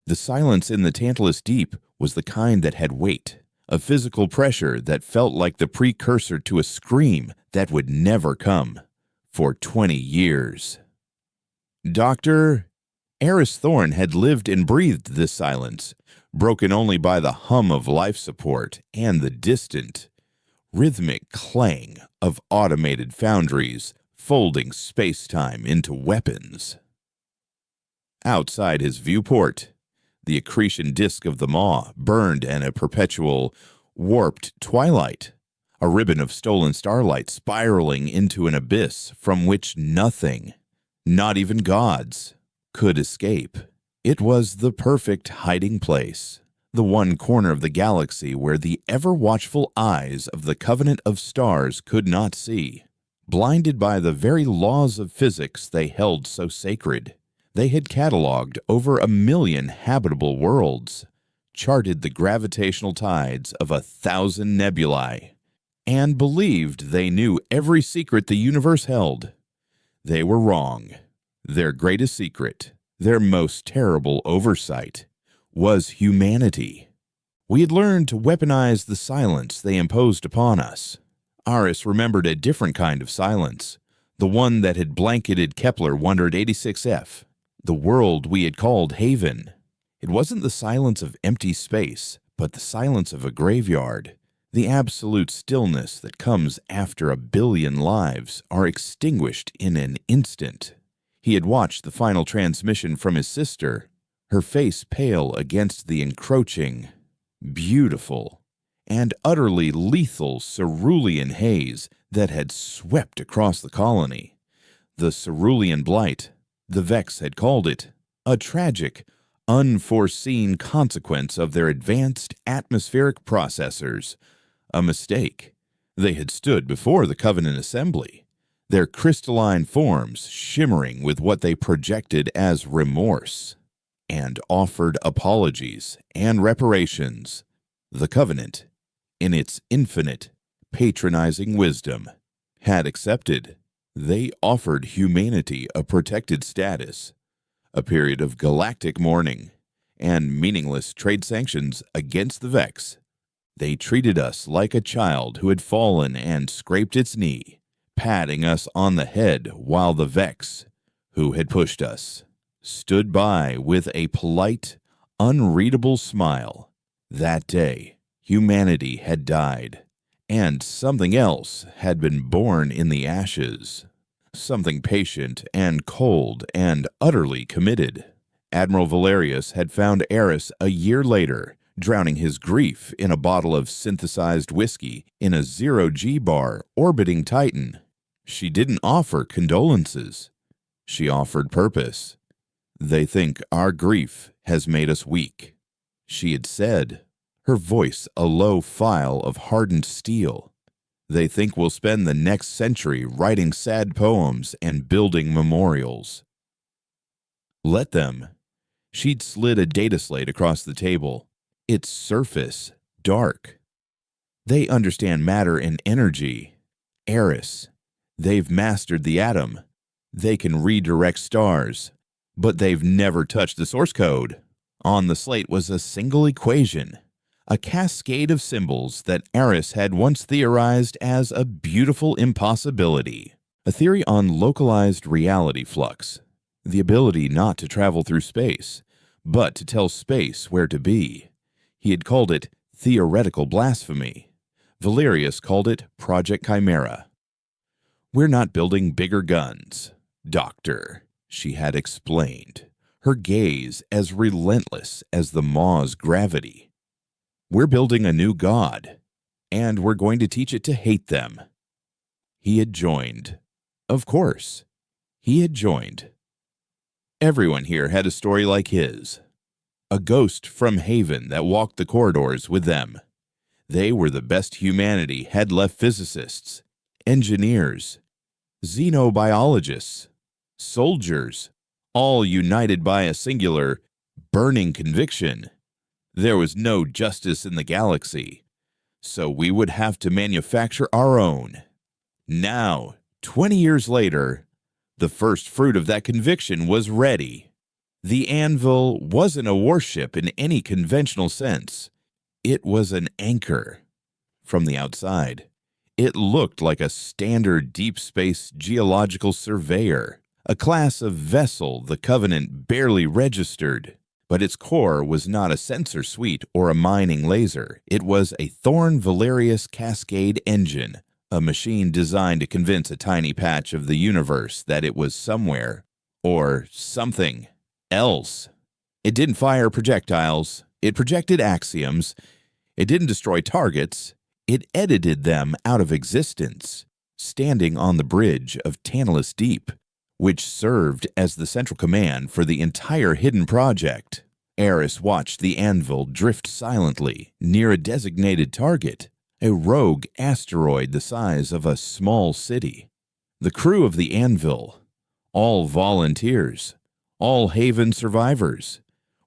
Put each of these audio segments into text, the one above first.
The silence in the Tantalus deep was the kind that had weight, a physical pressure that felt like the precursor to a scream that would never come for 20 years. Dr. Eris Thorne had lived and breathed this silence, broken only by the hum of life support and the distant, rhythmic clang of automated foundries folding space-time into weapons. Outside his viewport, the accretion disk of the maw burned in a perpetual, warped twilight, a ribbon of stolen starlight spiraling into an abyss from which nothing, not even gods, could escape. It was the perfect hiding place, the one corner of the galaxy where the ever-watchful eyes of the Covenant of Stars could not see. Blinded by the very laws of physics they held so sacred, they had cataloged over 1 million habitable worlds, charted the gravitational tides of 1,000 nebulae, and believed they knew every secret the universe held. They were wrong. Their greatest secret, their most terrible oversight, was humanity. We had learned to weaponize the silence they imposed upon us. Aris remembered a different kind of silence, the one that had blanketed Kepler 186F, the world we had called Haven. It wasn't the silence of empty space, but the silence of a graveyard, the absolute stillness that comes after 1 billion lives are extinguished in an instant. He had watched the final transmission from his sister, her face pale against the encroaching, beautiful, and utterly lethal cerulean haze that had swept across the colony. The cerulean blight, the Vex had called it, a tragic, unforeseen consequence of their advanced atmospheric processors. A mistake. They had stood before the Covenant Assembly, their crystalline forms shimmering with what they projected as remorse, and offered apologies and reparations. The Covenant, in its infinite, patronizing wisdom, had accepted. They offered humanity a protected status, a period of galactic mourning, and meaningless trade sanctions against the Vex. They treated us like a child who had fallen and scraped its knee, patting us on the head while the Vex, who had pushed us, stood by with a polite, unreadable smile. That day, humanity had died, and something else had been born in the ashes. Something patient and cold and utterly committed. Admiral Valerius had found Eris a year later, drowning his grief in a bottle of synthesized whiskey in a zero-G bar orbiting Titan. She didn't offer condolences. She offered purpose. They think our grief has made us weak, she had said, her voice a low file of hardened steel. They think we'll spend the next century writing sad poems and building memorials. Let them. She'd slid a data slate across the table, its surface dark. They understand matter and energy. Eris. They've mastered the atom. They can redirect stars, but they've never touched the source code. On the slate was a single equation, a cascade of symbols that Eris had once theorized as a beautiful impossibility, a theory on localized reality flux, the ability not to travel through space, but to tell space where to be. He had called it theoretical blasphemy. Valerius called it Project Chimera. We're not building bigger guns, Doctor, she had explained, her gaze as relentless as the maw's gravity. We're building a new god, and we're going to teach it to hate them. He had joined. Of course, he had joined. Everyone here had a story like his. A ghost from Haven that walked the corridors with them. They were the best humanity had left: physicists, engineers, xenobiologists, soldiers, all united by a singular, burning conviction. There was no justice in the galaxy, so we would have to manufacture our own. Now, 20 years later, the first fruit of that conviction was ready. The anvil wasn't a warship in any conventional sense. It was an anchor. From the outside, it looked like a standard deep space geological surveyor, a class of vessel the Covenant barely registered. But its core was not a sensor suite or a mining laser. It was a Thorn Valerius Cascade engine, a machine designed to convince a tiny patch of the universe that it was somewhere or something else. It didn't fire projectiles. It projected axioms. It didn't destroy targets. It edited them out of existence, standing on the bridge of Tantalus Deep, which served as the central command for the entire hidden project. Eris watched the anvil drift silently near a designated target, a rogue asteroid the size of a small city. The crew of the anvil, all volunteers, all Haven survivors,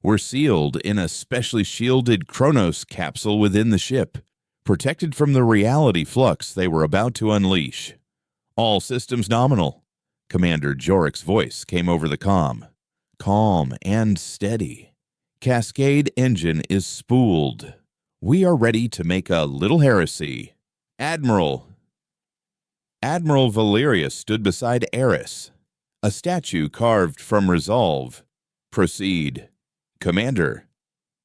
were sealed in a specially shielded Kronos capsule within the ship, protected from the reality flux they were about to unleash. All systems nominal. Commander Jorik's voice came over the comm, calm and steady. Cascade engine is spooled. We are ready to make a little heresy. Admiral Valerius stood beside Eris, a statue carved from resolve. Proceed. Commander,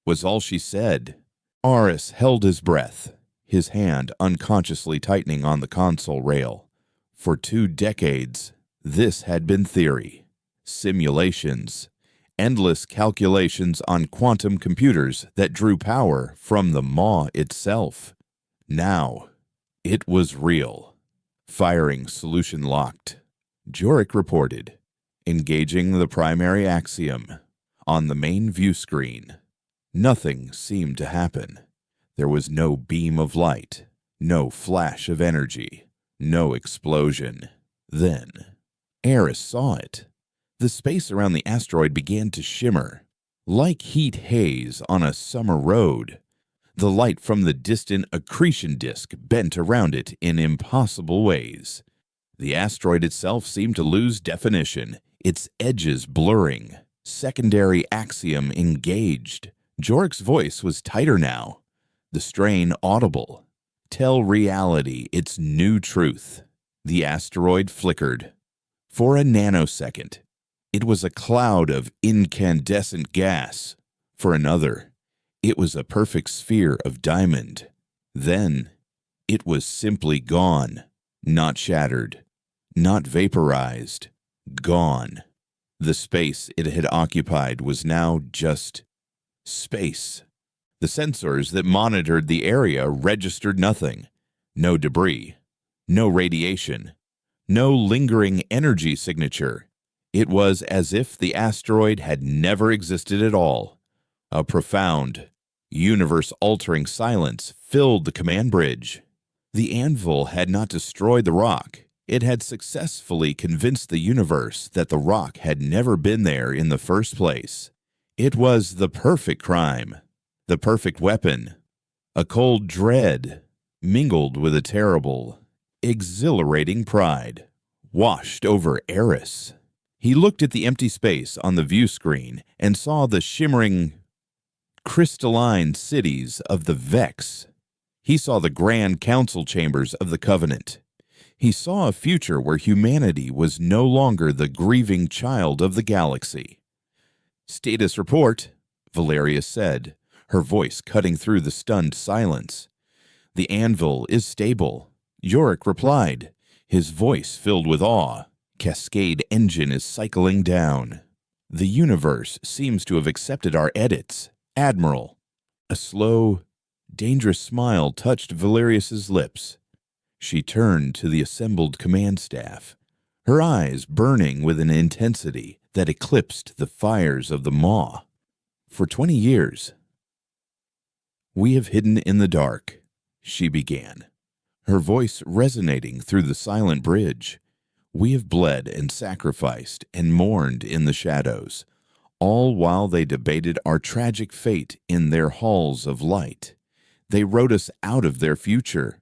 was all she said. Aris held his breath, his hand unconsciously tightening on the console rail. For 2 decades, this had been theory, simulations, endless calculations on quantum computers that drew power from the Maw itself. Now, it was real. Firing solution locked. Jorik reported, engaging the primary axiom. On the main view screen, nothing seemed to happen. There was no beam of light, no flash of energy, no explosion. Then, Eris saw it. The space around the asteroid began to shimmer, like heat haze on a summer road. The light from the distant accretion disk bent around it in impossible ways. The asteroid itself seemed to lose definition, its edges blurring. Secondary axiom engaged. Jorik's voice was tighter now, the strain audible. Tell reality its new truth. The asteroid flickered. For a nanosecond, it was a cloud of incandescent gas. For another, it was a perfect sphere of diamond. Then, it was simply gone, not shattered, not vaporized, gone. The space it had occupied was now just space. The sensors that monitored the area registered nothing. No debris, no radiation, no lingering energy signature. It was as if the asteroid had never existed at all. A profound, universe-altering silence filled the command bridge. The anvil had not destroyed the rock. It had successfully convinced the universe that the rock had never been there in the first place. It was the perfect crime, the perfect weapon. A cold dread, mingled with a terrible, exhilarating pride, washed over Eris. He looked at the empty space on the view screen and saw the shimmering, crystalline cities of the Vex. He saw the Grand Council chambers of the Covenant. He saw a future where humanity was no longer the grieving child of the galaxy. "Status report," Valerius said, her voice cutting through the stunned silence. "The anvil is stable," Jorik replied, his voice filled with awe. "Cascade engine is cycling down. The universe seems to have accepted our edits, Admiral." A slow, dangerous smile touched Valerius's lips. She turned to the assembled command staff, her eyes burning with an intensity that eclipsed the fires of the Maw. "For 20 years, we have hidden in the dark," she began, her voice resonating through the silent bridge. "We have bled and sacrificed and mourned in the shadows, all while they debated our tragic fate in their halls of light. They wrote us out of their future.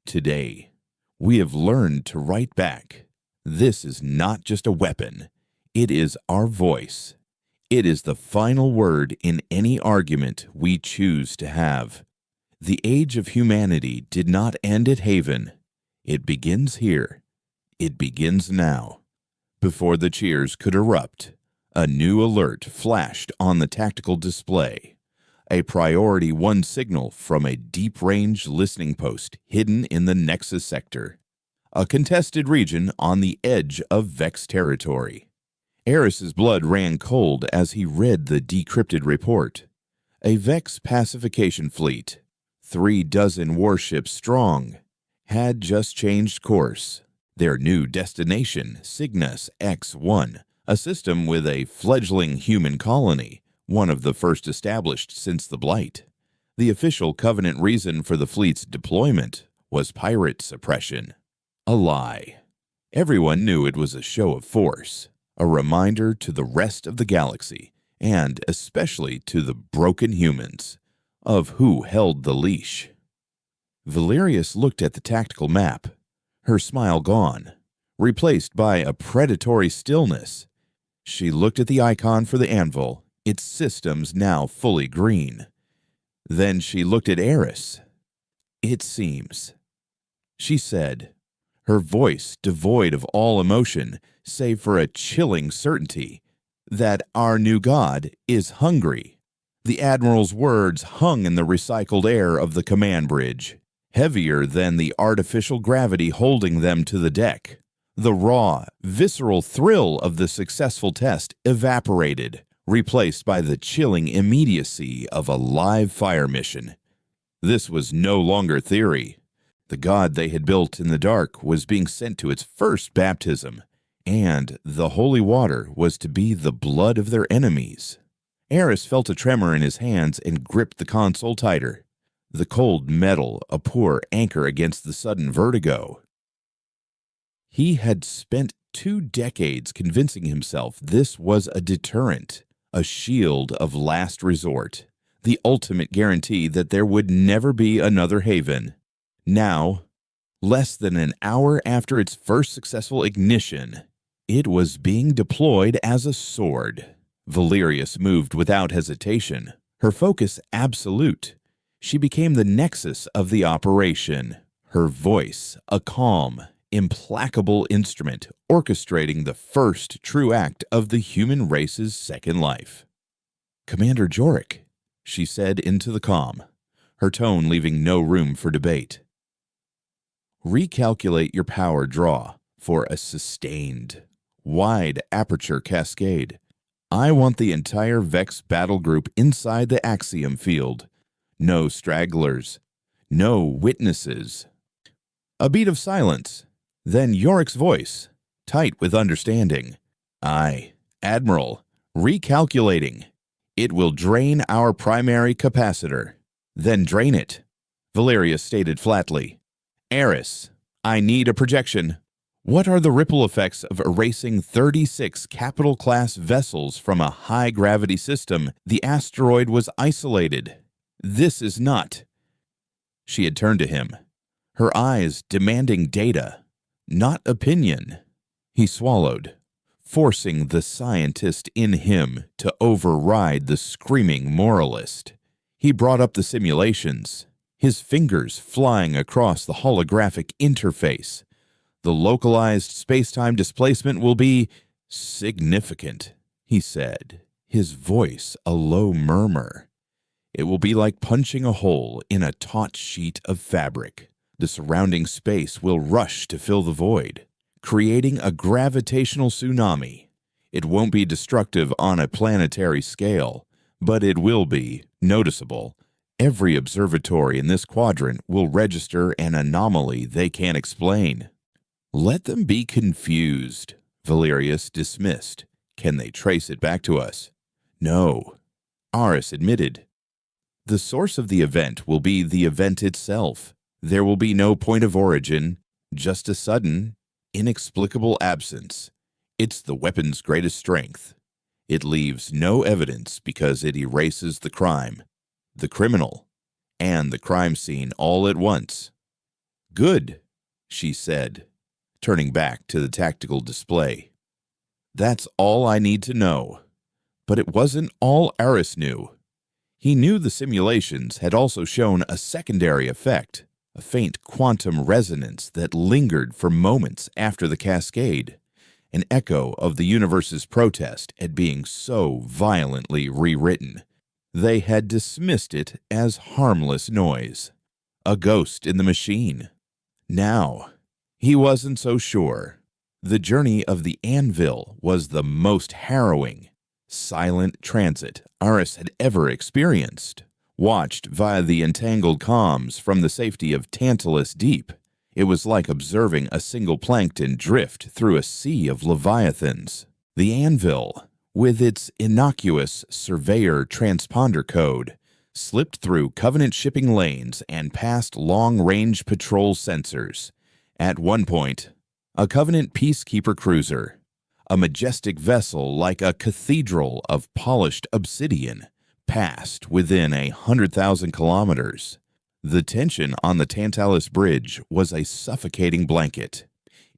Today, we have learned to write back. This is not just a weapon. It is our voice. It is the final word in any argument we choose to have. The age of humanity did not end at Haven. It begins here. It begins now. Before the cheers could erupt, a new alert flashed on the tactical display. A Priority 1 signal from a deep-range listening post hidden in the Nexus sector. A contested region on the edge of Vex territory. Eris's blood ran cold as he read the decrypted report. A Vex pacification fleet, 36 warships strong, had just changed course. Their new destination, Cygnus X-1, a system with a fledgling human colony, one of the first established since the Blight. The official Covenant reason for the fleet's deployment was pirate suppression. A lie. Everyone knew it was a show of force, a reminder to the rest of the galaxy, and especially to the broken humans, of who held the leash. Valerius looked at the tactical map, her smile gone, replaced by a predatory stillness. She looked at the icon for the anvil, its systems now fully green. Then she looked at Eris. "It seems," she said, her voice devoid of all emotion, save for a chilling certainty, "that our new god is hungry." The Admiral's words hung in the recycled air of the command bridge, heavier than the artificial gravity holding them to the deck. The raw, visceral thrill of the successful test evaporated, replaced by the chilling immediacy of a live fire mission. This was no longer theory. The god they had built in the dark was being sent to its first baptism, and the holy water was to be the blood of their enemies. Eris felt a tremor in his hands and gripped the console tighter. The cold metal a poor anchor against the sudden vertigo. He had spent 2 decades convincing himself this was a deterrent, a shield of last resort, the ultimate guarantee that there would never be another Haven. Now, less than an hour after its first successful ignition, it was being deployed as a sword. Valerius moved without hesitation, her focus absolute. She became the nexus of the operation, her voice a calm, implacable instrument orchestrating the first true act of the human race's second life. "Commander Jorik," she said into the comm, her tone leaving no room for debate. "Recalculate your power draw for a sustained, wide aperture cascade. I want the entire Vex battle group inside the Axiom field. No stragglers. No witnesses." A beat of silence. Then Yorik's voice, tight with understanding. "Aye, Admiral, recalculating. It will drain our primary capacitor." "Then drain it," Valerius stated flatly. "Eris, I need a projection. What are the ripple effects of erasing 36 capital-class vessels from a high-gravity system the asteroid was isolated? This is not—" She had turned to him, her eyes demanding data, not opinion. He swallowed, forcing the scientist in him to override the screaming moralist. He brought up the simulations, his fingers flying across the holographic interface. "The localized space-time displacement will be significant," he said, his voice a low murmur. "It will be like punching a hole in a taut sheet of fabric. The surrounding space will rush to fill the void, creating a gravitational tsunami. It won't be destructive on a planetary scale, but it will be noticeable. Every observatory in this quadrant will register an anomaly they can't explain." "Let them be confused," Valerius dismissed. "Can they trace it back to us?" "No," Aris admitted. "The source of the event will be the event itself. There will be no point of origin, just a sudden, inexplicable absence. It's the weapon's greatest strength. It leaves no evidence because it erases the crime, the criminal, and the crime scene all at once." "Good," she said, turning back to the tactical display. "That's all I need to know. But it wasn't all Aris knew. He knew the simulations had also shown a secondary effect, a faint quantum resonance that lingered for moments after the cascade, an echo of the universe's protest at being so violently rewritten. They had dismissed it as harmless noise, a ghost in the machine. Now, he wasn't so sure. The journey of the Anvil was the most harrowing, silent transit Aris had ever experienced. Watched via the entangled comms from the safety of Tantalus Deep, it was like observing a single plankton drift through a sea of leviathans. The Anvil, with its innocuous surveyor transponder code, slipped through Covenant shipping lanes and past long-range patrol sensors. At one point, a Covenant peacekeeper cruiser, a majestic vessel like a cathedral of polished obsidian, passed within 100,000 kilometers. The tension on the Tantalus Bridge was a suffocating blanket.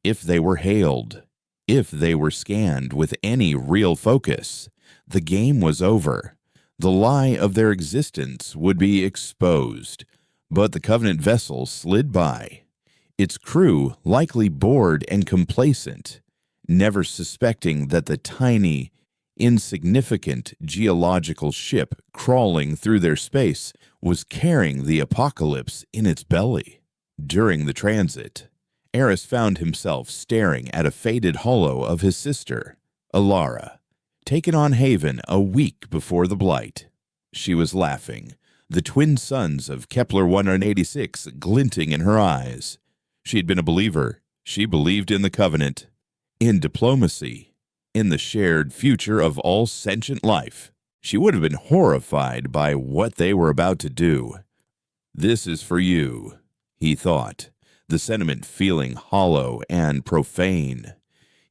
If they were hailed, if they were scanned with any real focus, the game was over. The lie of their existence would be exposed. But the Covenant vessel slid by, its crew likely bored and complacent, never suspecting that the tiny, insignificant geological ship crawling through their space was carrying the apocalypse in its belly. During the transit, Aris found himself staring at a faded holo of his sister, Alara, taken on Haven a week before the Blight. She was laughing, the twin suns of Kepler 186 glinting in her eyes. She had been a believer. She believed in the Covenant, in diplomacy, in the shared future of all sentient life. She would have been horrified by what they were about to do. "This is for you," he thought, the sentiment feeling hollow and profane.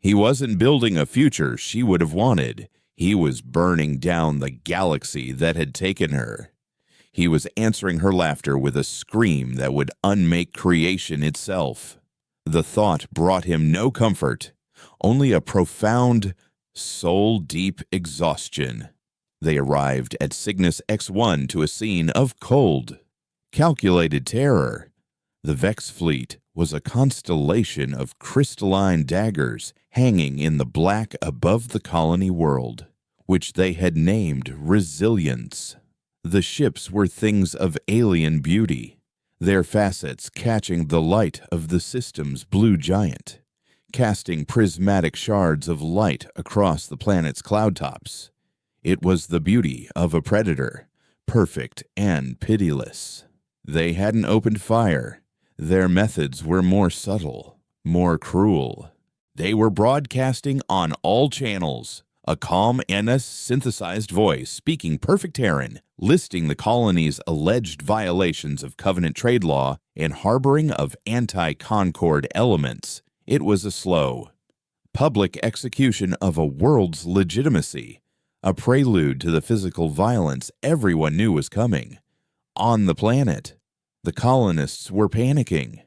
He wasn't building a future she would have wanted. He was burning down the galaxy that had taken her. He was answering her laughter with a scream that would unmake creation itself. The thought brought him no comfort, only a profound, soul-deep exhaustion. They arrived at Cygnus X1 to a scene of cold, calculated terror. The Vex fleet was a constellation of crystalline daggers hanging in the black above the colony world, which they had named Resilience. The ships were things of alien beauty, their facets catching the light of the system's blue giant, casting prismatic shards of light across the planet's cloud tops. It was the beauty of a predator, perfect and pitiless. They hadn't opened fire. Their methods were more subtle, more cruel. They were broadcasting on all channels, a calm NS-synthesized voice speaking perfect Terran, listing the colony's alleged violations of Covenant trade law and harboring of anti-Concord elements. It was a slow, public execution of a world's legitimacy, a prelude to the physical violence everyone knew was coming. On the planet, the colonists were panicking.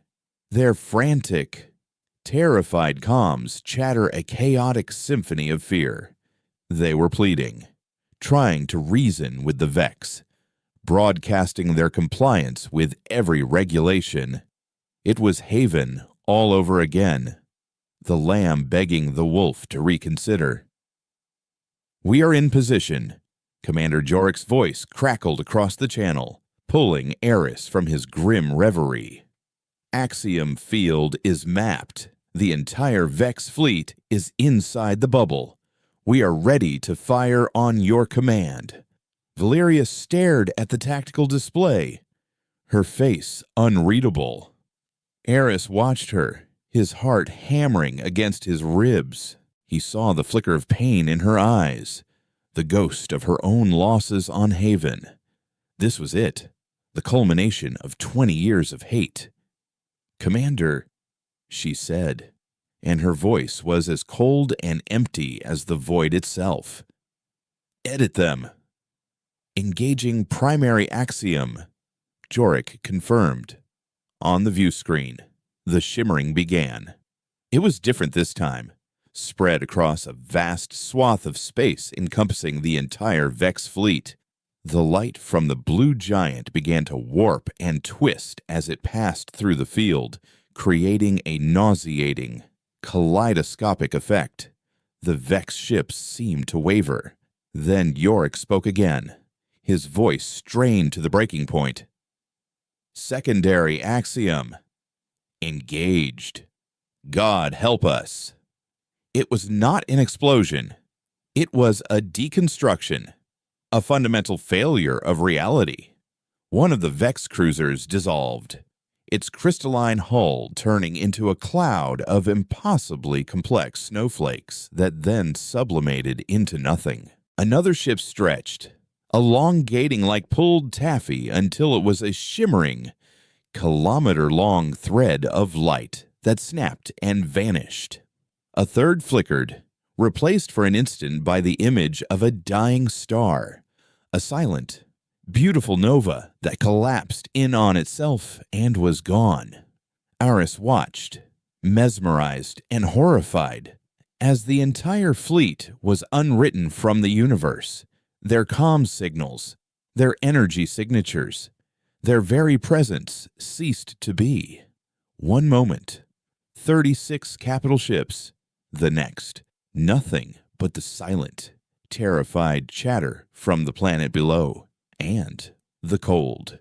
Their frantic, terrified comms chatter a chaotic symphony of fear. They were pleading, trying to reason with the Vex, broadcasting their compliance with every regulation. It was Haven all over again, the lamb begging the wolf to reconsider. "We are in position." Commander Jorik's voice crackled across the channel, pulling Aris from his grim reverie. "Axiom Field is mapped. The entire Vex fleet is inside the bubble. We are ready to fire on your command." Valeria stared at the tactical display, her face unreadable. Aris watched her, his heart hammering against his ribs. He saw the flicker of pain in her eyes, the ghost of her own losses on Haven. This was it, the culmination of 20 years of hate. "Commander," she said, and her voice was as cold and empty as the void itself. "Edit them." "Engaging primary axiom," Jorik confirmed. On the view screen, the shimmering began. It was different this time. spread across a vast swath of space encompassing the entire Vex fleet. The light from the blue giant began to warp and twist as it passed through the field, creating a nauseating, kaleidoscopic effect. The Vex ships seemed to waver. Then Yorick spoke again, his voice strained to the breaking point. Secondary axiom. Engaged. God help us. It was not an explosion. It was a deconstruction, a fundamental failure of reality. One of the Vex cruisers dissolved, its crystalline hull turning into a cloud of impossibly complex snowflakes that then sublimated into nothing. Another ship stretched, elongating like pulled taffy until it was a shimmering, kilometer-long thread of light that snapped and vanished. A third flickered, replaced for an instant by the image of a dying star, a silent, beautiful nova that collapsed in on itself and was gone. Aris watched, mesmerized and horrified, as the entire fleet was unwritten from the universe, their comms signals, their energy signatures, their very presence ceased to be. One moment, 36 capital ships. The next, nothing but the silent, terrified chatter from the planet below, and the cold,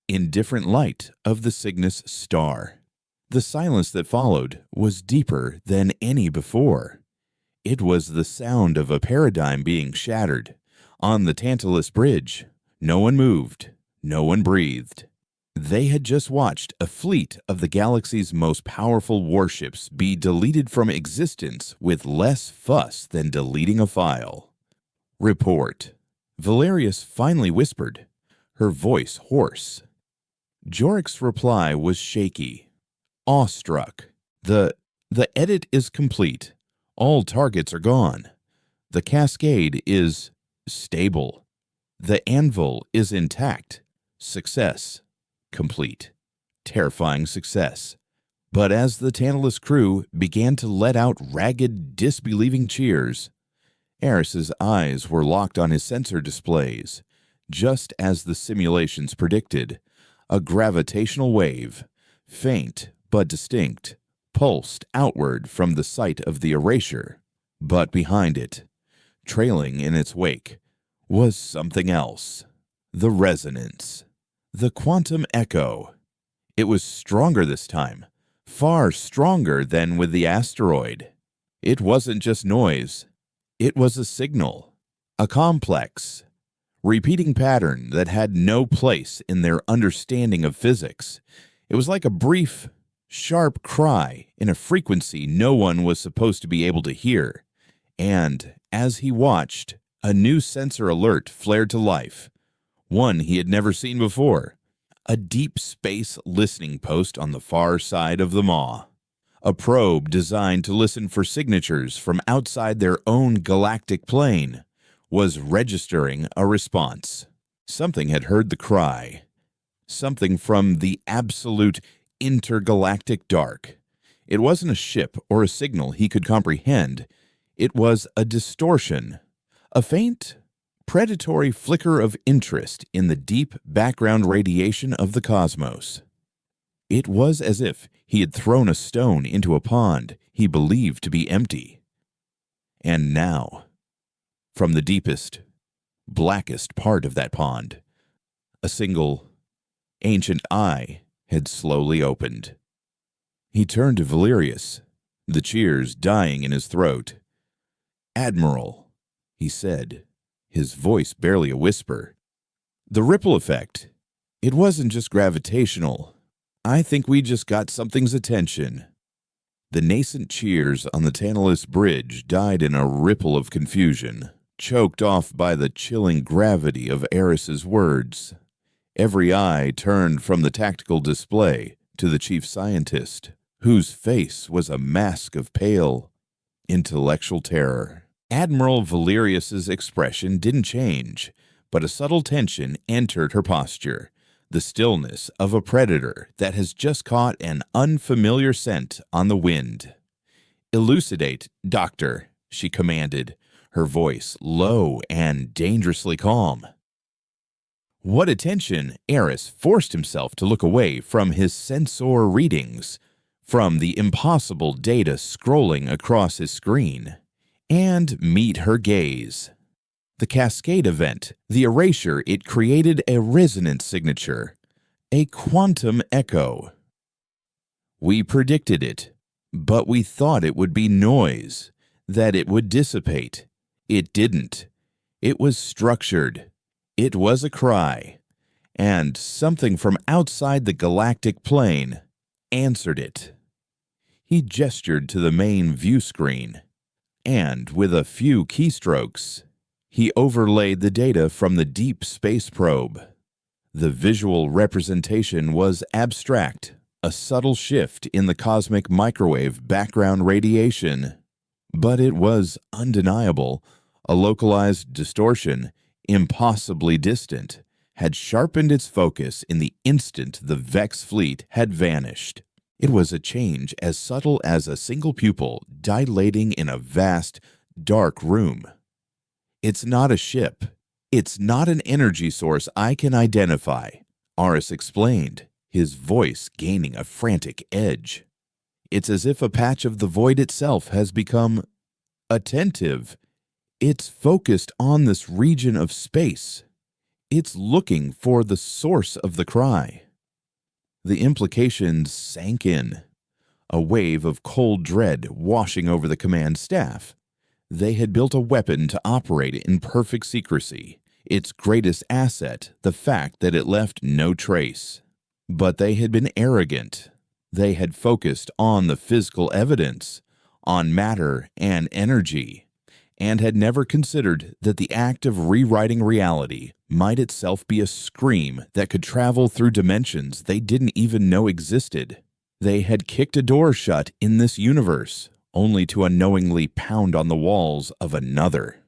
indifferent light of the Cygnus star. The silence that followed was deeper than any before. It was the sound of a paradigm being shattered. On the Tantalus Bridge, no one moved, no one breathed. They had just watched a fleet of the galaxy's most powerful warships be deleted from existence with less fuss than deleting a file. Report. Valerius finally whispered, her voice hoarse. Jorik's reply was shaky, awestruck. The edit is complete. All targets are gone. The cascade is stable. The anvil is intact. Success. Complete. Terrifying success. But as the Tantalus crew began to let out ragged, disbelieving cheers, Eris's eyes were locked on his sensor displays. Just as the simulations predicted, a gravitational wave, faint but distinct, pulsed outward from the site of the erasure. But behind it, trailing in its wake, was something else. The resonance. The quantum echo. It was stronger this time, far stronger than with the asteroid. It wasn't just noise. It was a signal, a complex, repeating pattern that had no place in their understanding of physics. It was like a brief, sharp cry in a frequency no one was supposed to be able to hear. And as he watched, a new sensor alert flared to life. One he had never seen before, a deep space listening post on the far side of the maw. A probe designed to listen for signatures from outside their own galactic plane was registering a response. Something had heard the cry. Something from the absolute intergalactic dark. It wasn't a ship or a signal he could comprehend. It was a distortion, a faint, predatory flicker of interest in the deep background radiation of the cosmos. It was as if he had thrown a stone into a pond he believed to be empty. And now, from the deepest, blackest part of that pond, a single, ancient eye had slowly opened. He turned to Valerius, the cheers dying in his throat. "Admiral," he said, his voice barely a whisper. "The ripple effect. It wasn't just gravitational. I think we just got something's attention." The nascent cheers on the Tantalus Bridge died in a ripple of confusion, choked off by the chilling gravity of Eris's words. Every eye turned from the tactical display to the chief scientist, whose face was a mask of pale, intellectual terror. Admiral Valerius's expression didn't change, but a subtle tension entered her posture, the stillness of a predator that has just caught an unfamiliar scent on the wind. "Elucidate, Doctor," she commanded, her voice low and dangerously calm. What attention! Eris forced himself to look away from his sensor readings, from the impossible data scrolling across his screen, and meet her gaze. The cascade event, the erasure, it created a resonance signature, a quantum echo. We predicted it, but we thought it would be noise, that it would dissipate. It didn't. It was structured. It was a cry, and something from outside the galactic plane answered it. He gestured to the main view screen, and with a few keystrokes, he overlaid the data from the deep space probe. The visual representation was abstract, a subtle shift in the cosmic microwave background radiation. But it was undeniable. A localized distortion, impossibly distant, had sharpened its focus in the instant the Vex fleet had vanished. It was a change as subtle as a single pupil dilating in a vast, dark room. It's not a ship. It's not an energy source I can identify, Aris explained, his voice gaining a frantic edge. It's as if a patch of the void itself has become attentive. It's focused on this region of space. It's looking for the source of the cry. The implications sank in, a wave of cold dread washing over the command staff. They had built a weapon to operate in perfect secrecy, its greatest asset the fact that it left no trace. But they had been arrogant. They had focused on the physical evidence, on matter and energy, and had never considered that the act of rewriting reality might itself be a scream that could travel through dimensions they didn't even know existed. They had kicked a door shut in this universe, only to unknowingly pound on the walls of another.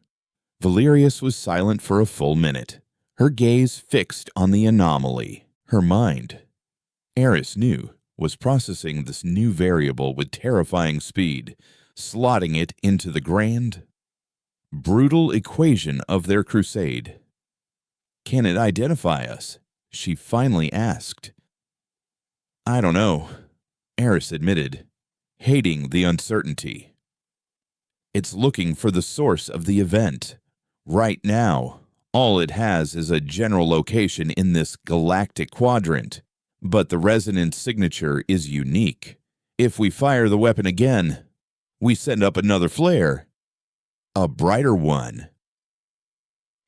Valerius was silent for a full minute, her gaze fixed on the anomaly. Her mind, Eris knew, was processing this new variable with terrifying speed, slotting it into the grand, brutal equation of their crusade. "Can it identify us?" she finally asked. "I don't know," Eris admitted, hating the uncertainty. "It's looking for the source of the event. Right now, all it has is a general location in this galactic quadrant, but the resonance signature is unique. If we fire the weapon again, we send up another flare, a brighter one.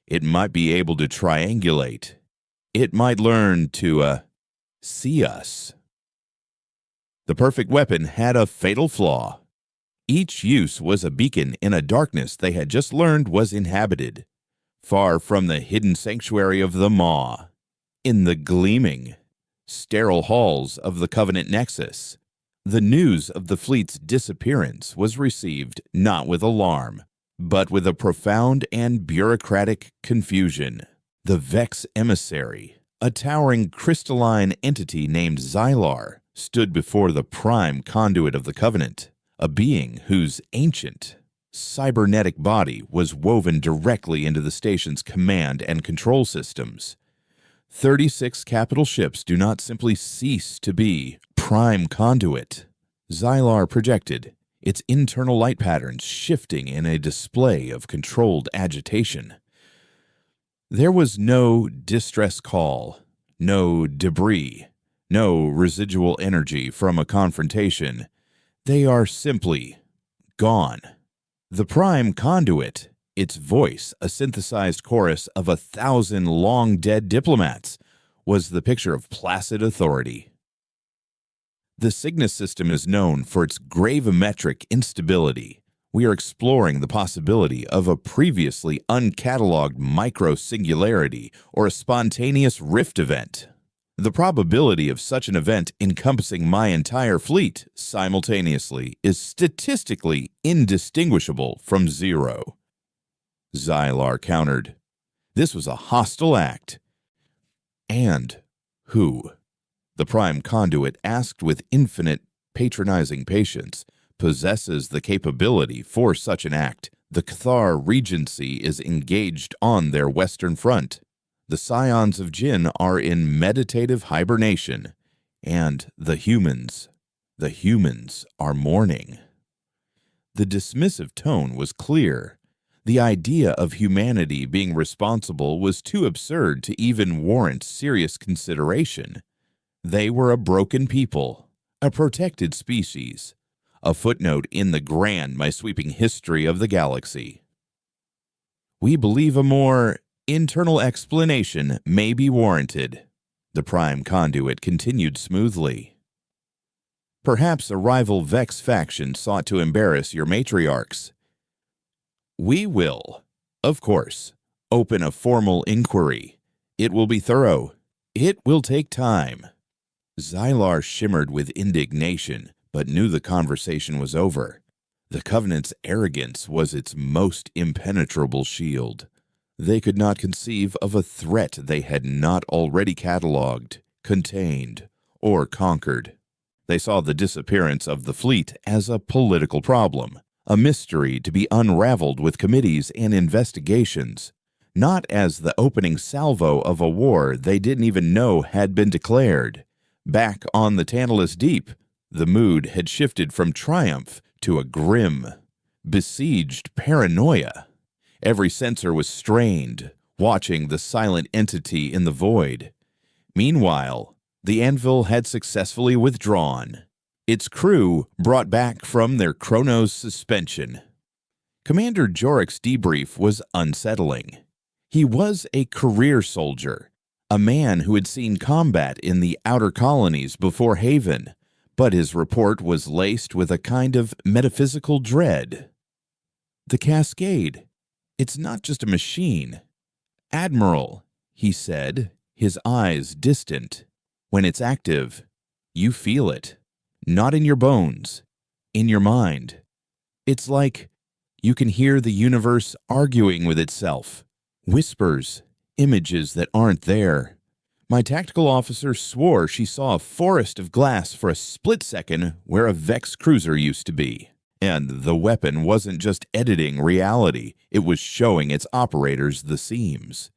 It might be able to triangulate. It might learn to, see us." The perfect weapon had a fatal flaw. Each use was a beacon in a darkness they had just learned was inhabited, far from the hidden sanctuary of the Maw, in the gleaming, sterile halls of the Covenant Nexus. The news of the fleet's disappearance was received not with alarm, but with a profound and bureaucratic confusion. The Vex emissary, a towering crystalline entity named Xylar, stood before the prime conduit of the Covenant, a being whose ancient, cybernetic body was woven directly into the station's command and control systems. 36 capital ships do not simply cease to be prime conduit. Xylar projected, its internal light patterns shifting in a display of controlled agitation. There was no distress call, no debris, no residual energy from a confrontation. They are simply gone. The prime conduit, its voice a synthesized chorus of 1,000 long-dead diplomats, was the picture of placid authority. The Cygnus system is known for its gravimetric instability. We are exploring the possibility of a previously uncatalogued micro-singularity or a spontaneous rift event. The probability of such an event encompassing my entire fleet simultaneously is statistically indistinguishable from zero. Xylar countered. This was a hostile act. And who? The prime conduit asked with infinite patronizing patience, possesses the capability for such an act. The Cathar Regency is engaged on their western front. The Scions of Jinn are in meditative hibernation, and the humans are mourning. The dismissive tone was clear. The idea of humanity being responsible was too absurd to even warrant serious consideration. They were a broken people, a protected species, a footnote in the grand, sweeping history of the galaxy. We believe a more internal explanation may be warranted, the Prime Conduit continued smoothly. Perhaps a rival Vex faction sought to embarrass your matriarchs. We will, of course, open a formal inquiry. It will be thorough. It will take time. Xylar shimmered with indignation, but knew the conversation was over. The Covenant's arrogance was its most impenetrable shield. They could not conceive of a threat they had not already catalogued, contained, or conquered. They saw the disappearance of the fleet as a political problem, a mystery to be unraveled with committees and investigations, not as the opening salvo of a war they didn't even know had been declared. Back on the Tantalus Deep, the mood had shifted from triumph to a grim, besieged paranoia. Every sensor was strained, watching the silent entity in the void. Meanwhile, the Anvil had successfully withdrawn, its crew brought back from their Chronos suspension. Commander Jorik's debrief was unsettling. He was a career soldier, a man who had seen combat in the outer colonies before Haven, but his report was laced with a kind of metaphysical dread. The Cascade. It's not just a machine. Admiral, he said, his eyes distant. When it's active, you feel it. Not in your bones, in your mind. It's like you can hear the universe arguing with itself. Whispers, images that aren't there. My tactical officer swore she saw a forest of glass for a split second where a Vex cruiser used to be. And the weapon wasn't just editing reality, it was showing its operators the seams.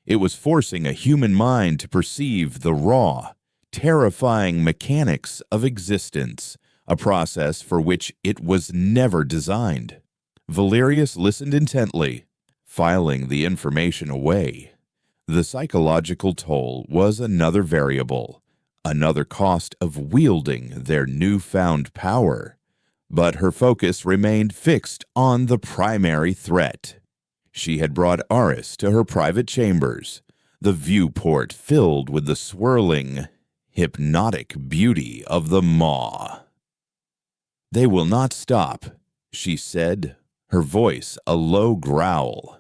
It was forcing a human mind to perceive the raw, terrifying mechanics of existence, a process for which it was never designed. Valerius listened intently, filing the information away. The psychological toll was another variable, another cost of wielding their newfound power. But her focus remained fixed on the primary threat. She had brought Aris to her private chambers, the viewport filled with the swirling, hypnotic beauty of the Maw. They will not stop, she said, her voice a low growl.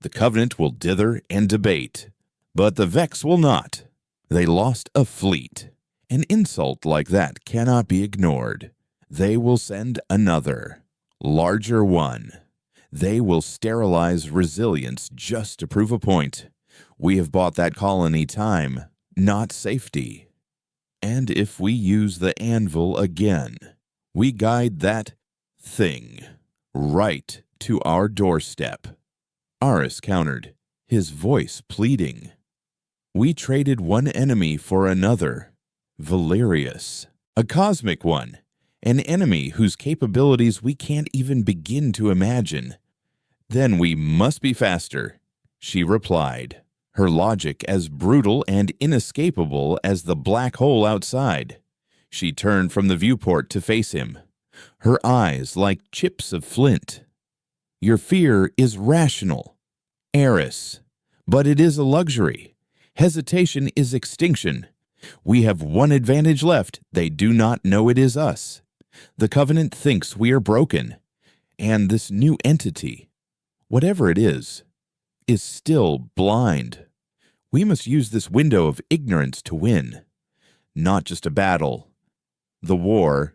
The Covenant will dither and debate, but the Vex will not. They lost a fleet. An insult like that cannot be ignored. They will send another, larger one. They will sterilize resilience just to prove a point. We have bought that colony time, not safety. And if we use the Anvil again, we guide that thing right to our doorstep. Aris countered, his voice pleading. We traded one enemy for another, Valerius, a cosmic one. An enemy whose capabilities we can't even begin to imagine. Then we must be faster, she replied, her logic as brutal and inescapable as the black hole outside. She turned from the viewport to face him, her eyes like chips of flint. Your fear is rational, Eris, but it is a luxury. Hesitation is extinction. We have one advantage left. They do not know it is us. The Covenant thinks we are broken, and this new entity, whatever it is still blind. We must use this window of ignorance to win. Not just a battle. The war.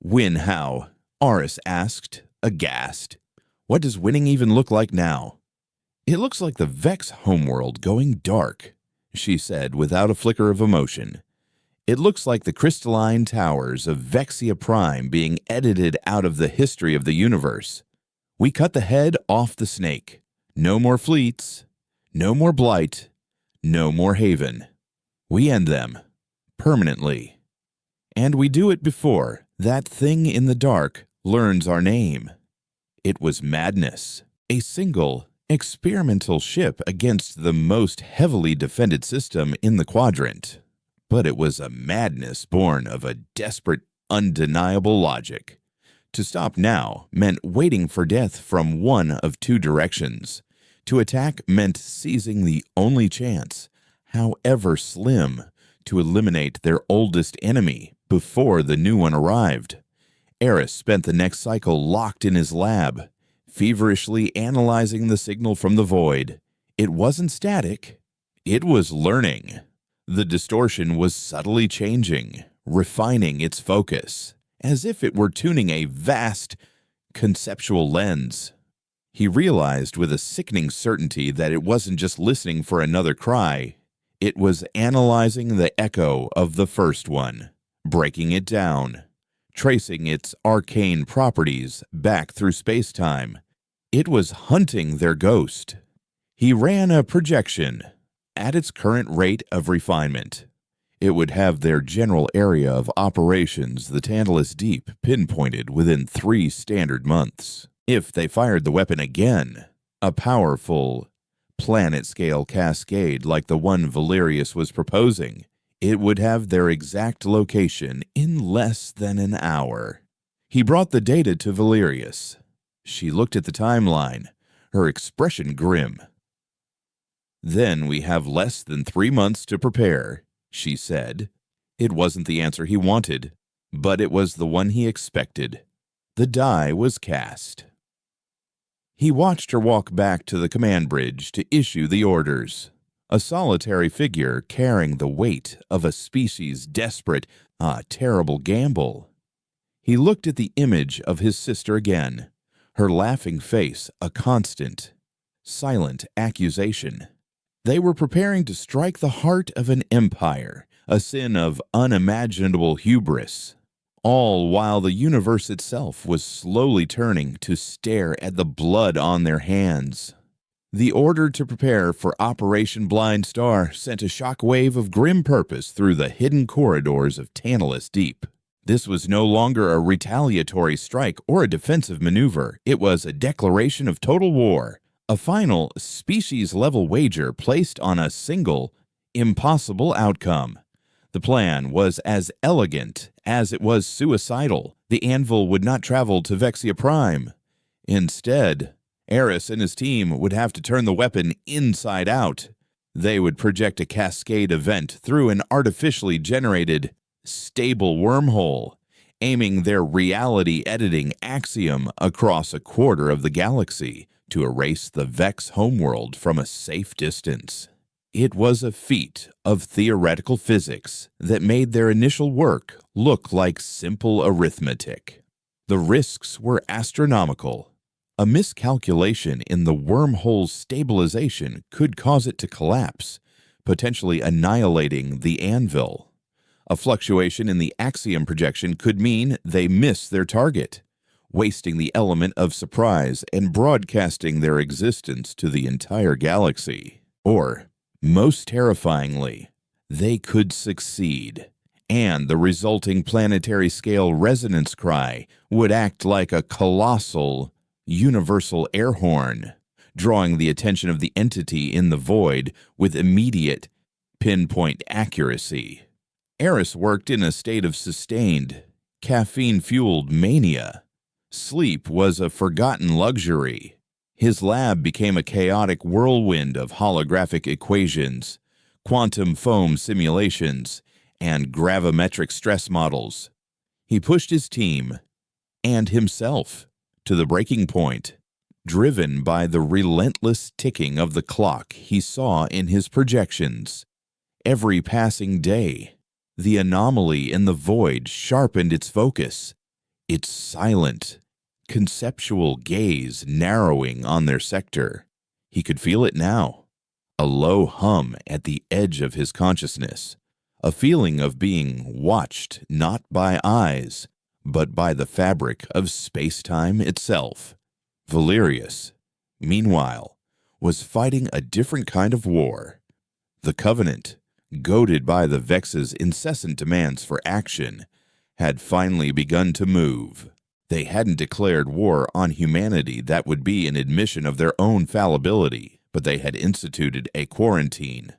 Win how? Aris asked, aghast. What does winning even look like now? It looks like the Vex homeworld going dark, she said without a flicker of emotion. It looks like the crystalline towers of Vexia Prime being edited out of the history of the universe. We cut the head off the snake. No more fleets. No more blight. No more haven. We end them. Permanently. And we do it before that thing in the dark learns our name. It was madness. A single, experimental ship against the most heavily defended system in the quadrant. But it was a madness born of a desperate, undeniable logic. To stop now meant waiting for death from one of two directions. To attack meant seizing the only chance, however slim, to eliminate their oldest enemy before the new one arrived. Eris spent the next cycle locked in his lab, feverishly analyzing the signal from the void. It wasn't static. It was learning. The distortion was subtly changing, refining its focus, as if it were tuning a vast, conceptual lens. He realized with a sickening certainty that it wasn't just listening for another cry. It was analyzing the echo of the first one, breaking it down, tracing its arcane properties back through space-time. It was hunting their ghost. He ran a projection. At its current rate of refinement, it would have their general area of operations, the Tantalus Deep, pinpointed within 3 standard months. If they fired the weapon again, a powerful, planet-scale cascade like the one Valerius was proposing, it would have their exact location in less than an hour. He brought the data to Valerius. She looked at the timeline, her expression grim. "Then we have less than 3 months to prepare," she said. It wasn't the answer he wanted, but it was the one he expected. The die was cast. He watched her walk back to the command bridge to issue the orders, a solitary figure carrying the weight of a species desperate, a terrible gamble. He looked at the image of his sister again, her laughing face a constant, silent accusation. They were preparing to strike the heart of an empire, a sin of unimaginable hubris, all while the universe itself was slowly turning to stare at the blood on their hands. The order to prepare for Operation Blind Star sent a shock wave of grim purpose through the hidden corridors of Tantalus Deep. This was no longer a retaliatory strike or a defensive maneuver. It was a declaration of total war. A final, species-level wager placed on a single, impossible outcome. The plan was as elegant as it was suicidal. The anvil would not travel to Vexia Prime. Instead, Eris and his team would have to turn the weapon inside out. They would project a cascade event through an artificially generated, stable wormhole, aiming their reality-editing axiom across a quarter of the galaxy to erase the Vex homeworld from a safe distance. It was a feat of theoretical physics that made their initial work look like simple arithmetic. The risks were astronomical. A miscalculation in the wormhole's stabilization could cause it to collapse, potentially annihilating the anvil. A fluctuation in the axiom projection could mean they miss their target, wasting the element of surprise and broadcasting their existence to the entire galaxy. Or, most terrifyingly, they could succeed, and the resulting planetary-scale resonance cry would act like a colossal, universal air horn, drawing the attention of the entity in the void with immediate, pinpoint accuracy. Eris worked in a state of sustained, caffeine-fueled mania. Sleep was a forgotten luxury. His lab became a chaotic whirlwind of holographic equations, quantum foam simulations, and gravimetric stress models. He pushed his team, and himself, to the breaking point, driven by the relentless ticking of the clock he saw in his projections. Every passing day, the anomaly in the void sharpened its focus, its silent, conceptual gaze narrowing on their sector. He could feel it now, a low hum at the edge of his consciousness, a feeling of being watched not by eyes, but by the fabric of space-time itself. Valerius, meanwhile, was fighting a different kind of war. The Covenant, goaded by the Vex's incessant demands for action, had finally begun to move. They hadn't declared war on humanity that would be an admission of their own fallibility, but they had instituted a quarantine,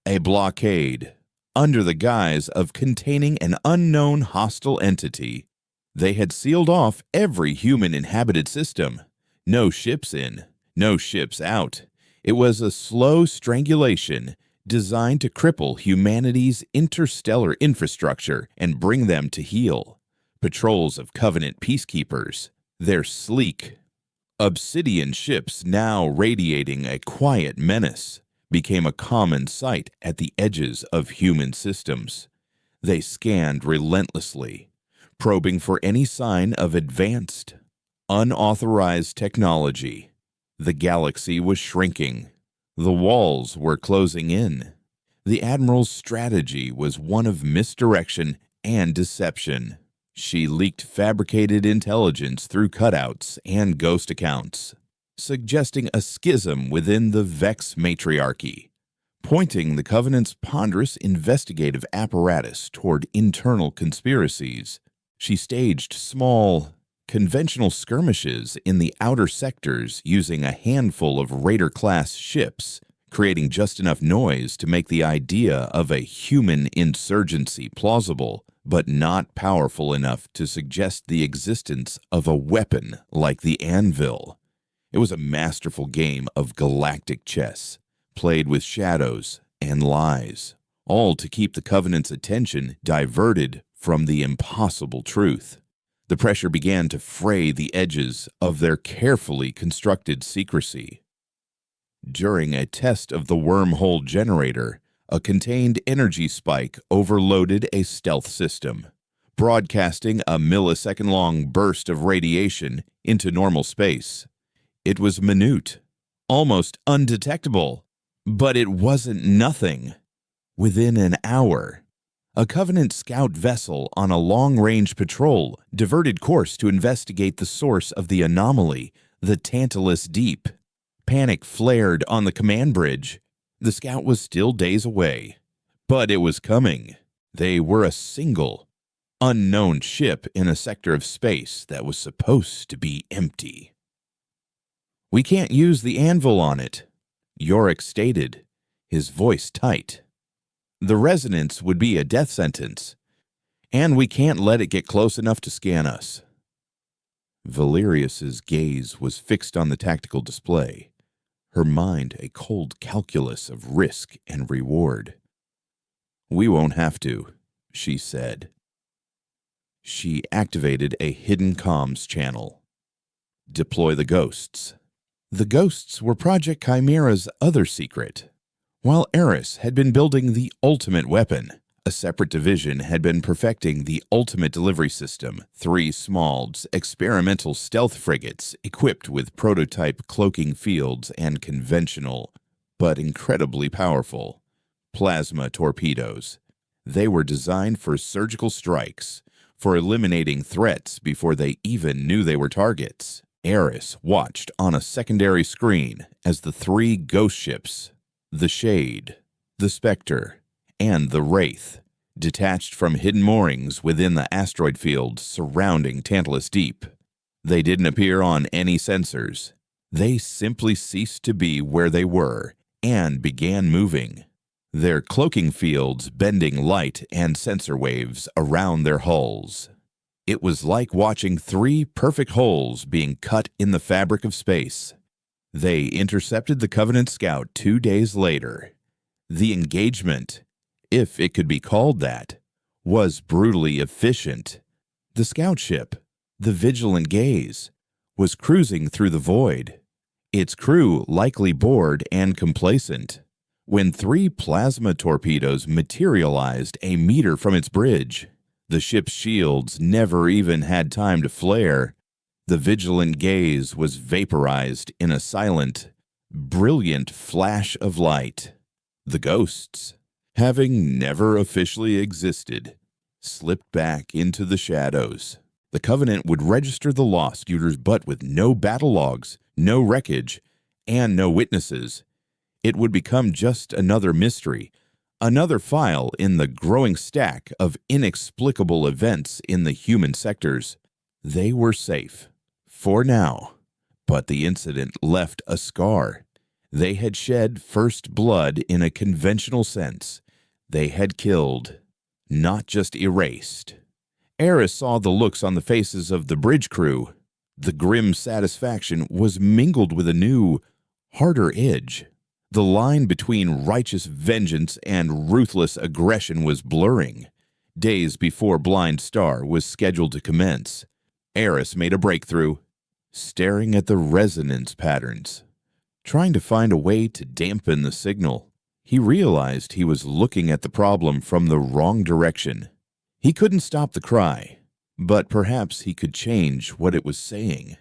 a blockade, under the guise of containing an unknown hostile entity. They had sealed off every human-inhabited system. No ships in, no ships out. It was a slow strangulation designed to cripple humanity's interstellar infrastructure and bring them to heel. Patrols of Covenant peacekeepers, their sleek, obsidian ships now radiating a quiet menace, became a common sight at the edges of human systems. They scanned relentlessly, probing for any sign of advanced, unauthorized technology. The galaxy was shrinking. The walls were closing in. The Admiral's strategy was one of misdirection and deception. She leaked fabricated intelligence through cutouts and ghost accounts, suggesting a schism within the Vex matriarchy, pointing the Covenant's ponderous investigative apparatus toward internal conspiracies. She staged small, conventional skirmishes in the outer sectors using a handful of Raider-class ships, creating just enough noise to make the idea of a human insurgency plausible, but not powerful enough to suggest the existence of a weapon like the anvil. It was a masterful game of galactic chess, played with shadows and lies, all to keep the Covenant's attention diverted from the impossible truth. The pressure began to fray the edges of their carefully constructed secrecy. During a test of the wormhole generator, a contained energy spike overloaded a stealth system, broadcasting a millisecond-long burst of radiation into normal space. It was minute, almost undetectable, but it wasn't nothing. Within an hour, a Covenant scout vessel on a long-range patrol diverted course to investigate the source of the anomaly, the Tantalus Deep. Panic flared on the command bridge. The scout was still days away, but it was coming. They were a single, unknown ship in a sector of space that was supposed to be empty. "We can't use the anvil on it," Yorick stated, his voice tight. "The resonance would be a death sentence, and we can't let it get close enough to scan us." Valerius's gaze was fixed on the tactical display, her mind a cold calculus of risk and reward. "We won't have to," she said. She activated a hidden comms channel. "Deploy the ghosts." The ghosts were Project Chimera's other secret. While Eris had been building the ultimate weapon, a separate division had been perfecting the ultimate delivery system, 3 small, experimental stealth frigates equipped with prototype cloaking fields and conventional, but incredibly powerful, plasma torpedoes. They were designed for surgical strikes, for eliminating threats before they even knew they were targets. Eris watched on a secondary screen as the 3 ghost ships, the Shade, the Spectre, and the Wraith, detached from hidden moorings within the asteroid field surrounding Tantalus Deep. They didn't appear on any sensors. They simply ceased to be where they were and began moving, their cloaking fields bending light and sensor waves around their hulls. It was like watching 3 perfect holes being cut in the fabric of space. They intercepted the Covenant scout 2 days later. The engagement, if it could be called that, was brutally efficient. The scout ship, the Vigilant Gaze, was cruising through the void, its crew likely bored and complacent, when 3 plasma torpedoes materialized a meter from its bridge. The ship's shields never even had time to flare. The Vigilant Gaze was vaporized in a silent, brilliant flash of light. The ghosts, having never officially existed, slipped back into the shadows. The Covenant would register the lost Scooters, but with no battle logs, no wreckage, and no witnesses. It would become just another mystery, another file in the growing stack of inexplicable events in the human sectors. They were safe, for now, but the incident left a scar. They had shed first blood in a conventional sense. They had killed, not just erased. Eris saw the looks on the faces of the bridge crew. The grim satisfaction was mingled with a new, harder edge. The line between righteous vengeance and ruthless aggression was blurring. Days before Blind Star was scheduled to commence, Eris made a breakthrough, staring at the resonance patterns, trying to find a way to dampen the signal. He realized he was looking at the problem from the wrong direction. He couldn't stop the cry, but perhaps he could change what it was saying.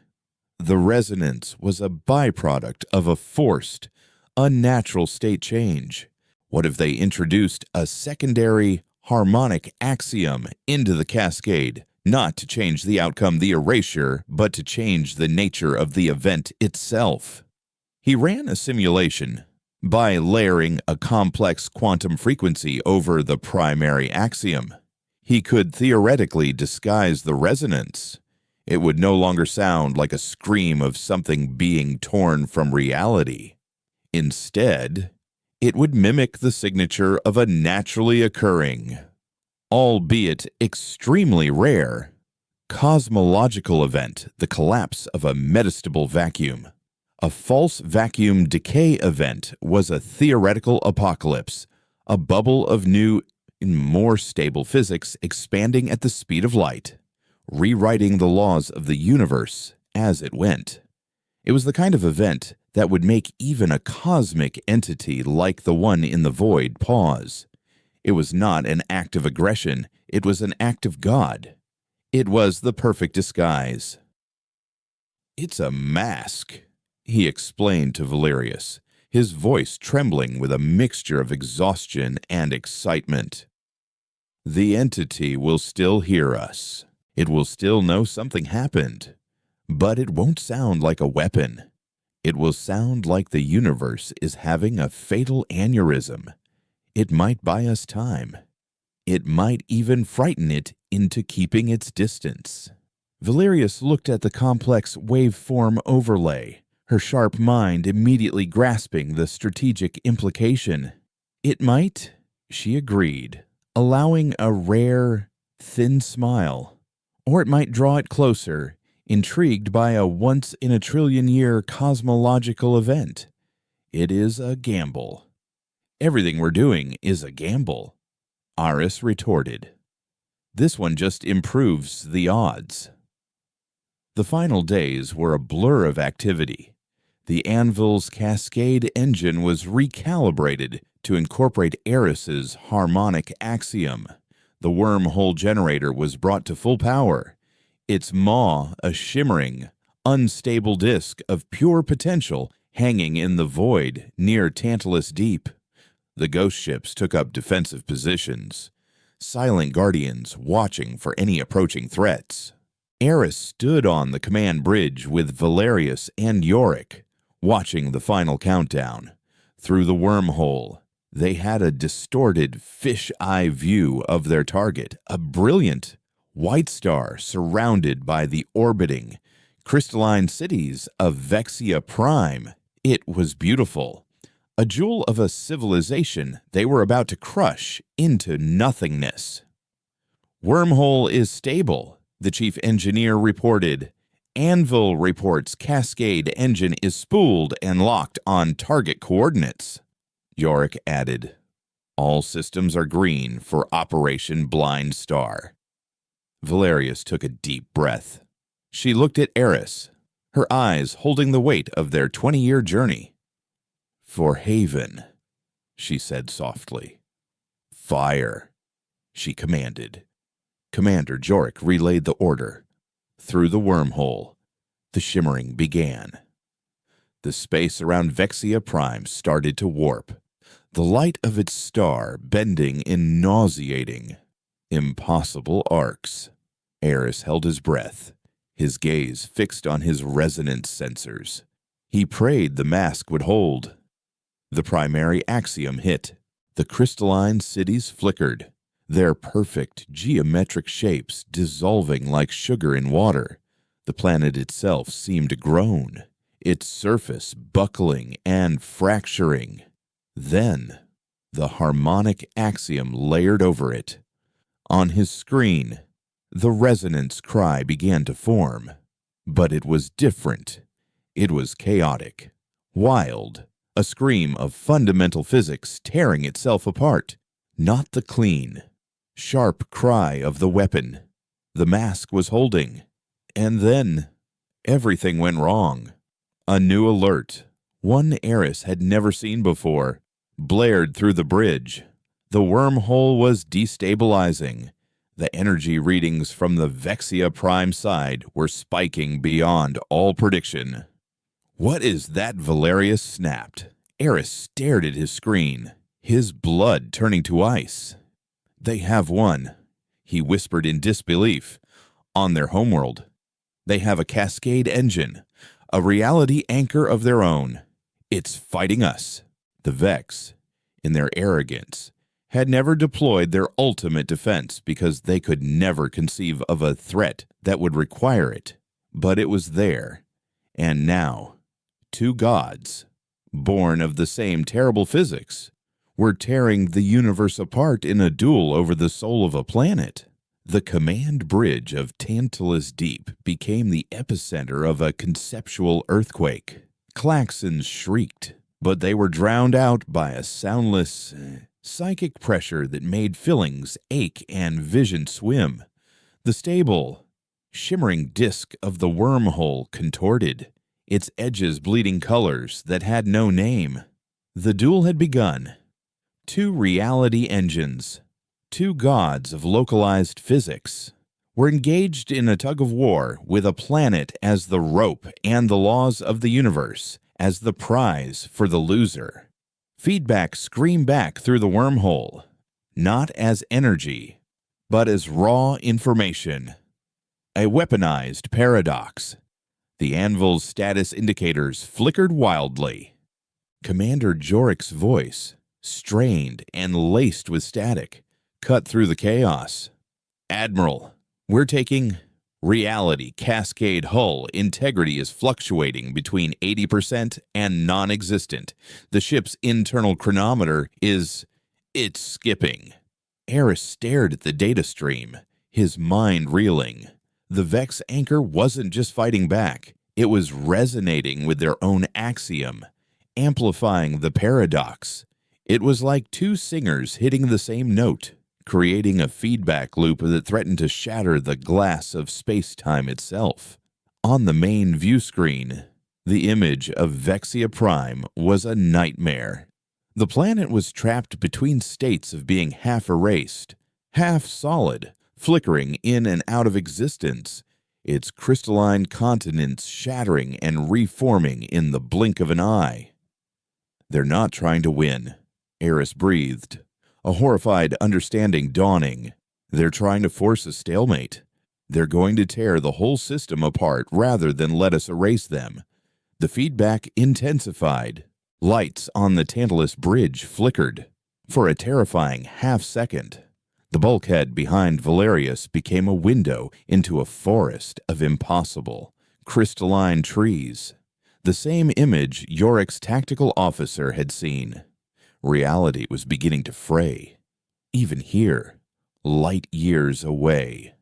The resonance was a byproduct of a forced, unnatural state change. What if they introduced a secondary harmonic axiom into the cascade, not to change the outcome, the erasure, but to change the nature of the event itself? He ran a simulation. By layering a complex quantum frequency over the primary axiom, he could theoretically disguise the resonance. It would no longer sound like a scream of something being torn from reality. Instead, it would mimic the signature of a naturally occurring, albeit extremely rare, cosmological event, the collapse of a metastable vacuum. A false vacuum decay event was a theoretical apocalypse, a bubble of new, more stable physics expanding at the speed of light, rewriting the laws of the universe as it went. It was the kind of event that would make even a cosmic entity like the one in the void pause. It was not an act of aggression, it was an act of God. It was the perfect disguise. "It's a mask," he explained to Valerius, his voice trembling with a mixture of exhaustion and excitement. "The entity will still hear us. It will still know something happened. But it won't sound like a weapon. It will sound like the universe is having a fatal aneurysm. It might buy us time. It might even frighten it into keeping its distance." Valerius looked at the complex waveform overlay, her sharp mind immediately grasping the strategic implication. "It might," she agreed, allowing a rare, thin smile. "Or it might draw it closer, intrigued by a once-in-a-trillion-year cosmological event. It is a gamble." "Everything we're doing is a gamble," Aris retorted. "This one just improves the odds." The final days were a blur of activity. The Anvil's Cascade engine was recalibrated to incorporate Eris's harmonic axiom. The wormhole generator was brought to full power, its maw a shimmering, unstable disk of pure potential hanging in the void near Tantalus Deep. The ghost ships took up defensive positions, silent guardians watching for any approaching threats. Eris stood on the command bridge with Valerius and Yorick, watching the final countdown. Through the wormhole, they had a distorted fish-eye view of their target, a brilliant white star surrounded by the orbiting, crystalline cities of Vexia Prime. It was beautiful, a jewel of a civilization they were about to crush into nothingness. "Wormhole is stable," the chief engineer reported. "Anvil reports Cascade engine is spooled and locked on target coordinates." Yorick added, "All systems are green for Operation Blind Star." Valerius took a deep breath. She looked at Eris, her eyes holding the weight of their 20-year journey. "For Haven," she said softly. "Fire," she commanded. Commander Yorick relayed the order. Through the wormhole, the shimmering began. The space around Vexia Prime started to warp. the light of its star bending in nauseating, impossible arcs. Eris held his breath, his gaze fixed on his resonance sensors. He prayed the mask would hold. The primary axiom hit. The crystalline cities flickered, their perfect geometric shapes dissolving like sugar in water. The planet itself seemed to groan, its surface buckling and fracturing. Then, the harmonic axiom layered over it. On his screen, the resonance cry began to form. But it was different. It was chaotic, wild, a scream of fundamental physics tearing itself apart. Not the clean, sharp cry of the weapon the mask was holding. And then, everything went wrong. A new alert, one Eris had never seen before, blared through the bridge. The wormhole was destabilizing. The energy readings from the Vexia Prime side were spiking beyond all prediction. "What is that?" Valerius snapped. Eris stared at his screen, his blood turning to ice. "They have won," he whispered in disbelief. "On their homeworld. They have a cascade engine, a reality anchor of their own. It's fighting us." The Vex, in their arrogance, had never deployed their ultimate defense because they could never conceive of a threat that would require it. But it was there. And now, two gods, born of the same terrible physics, were tearing the universe apart in a duel over the soul of a planet. The command bridge of Tantalus Deep became the epicenter of a conceptual earthquake. Klaxons shrieked, but they were drowned out by a soundless, psychic pressure that made fillings ache and vision swim. The stable, shimmering disk of the wormhole contorted, its edges bleeding colors that had no name. The duel had begun. Two reality engines, two gods of localized physics, were engaged in a tug-of-war with a planet as the rope and the laws of the universe as the prize for the loser. Feedback screamed back through the wormhole, not as energy, but as raw information. A weaponized paradox. The anvil's status indicators flickered wildly. Commander Jorik's voice, strained and laced with static, cut through the chaos. "Admiral, we're taking reality cascade hull integrity is fluctuating between 80% and non-existent. The ship's internal chronometer it's skipping." Eris stared at the data stream, his mind reeling. The Vex anchor wasn't just fighting back, it was resonating with their own axiom, amplifying the paradox. It was like two singers hitting the same note, creating a feedback loop that threatened to shatter the glass of space-time itself. On the main view screen, the image of Vexia Prime was a nightmare. The planet was trapped between states of being half erased, half solid, flickering in and out of existence, its crystalline continents shattering and reforming in the blink of an eye. "They're not trying to win," Eris breathed, a horrified understanding dawning. "They're trying to force a stalemate. They're going to tear the whole system apart rather than let us erase them." The feedback intensified. Lights on the Tantalus bridge flickered. For a terrifying half-second, the bulkhead behind Valerius became a window into a forest of impossible, crystalline trees. The same image Yorik's tactical officer had seen. Reality was beginning to fray. Even here, light years away.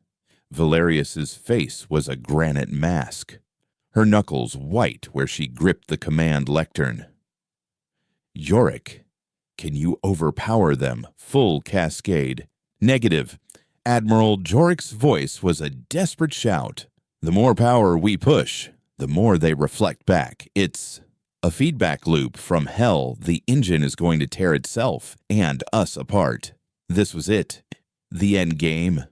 Valerius's face was a granite mask, her knuckles white where she gripped the command lectern. "Yorik, can you overpower them? Full cascade." "Negative." Admiral Jorik's voice was a desperate shout. "The more power we push, the more they reflect back. It's a feedback loop from hell. The engine is going to tear itself and us apart." This was it. The end game.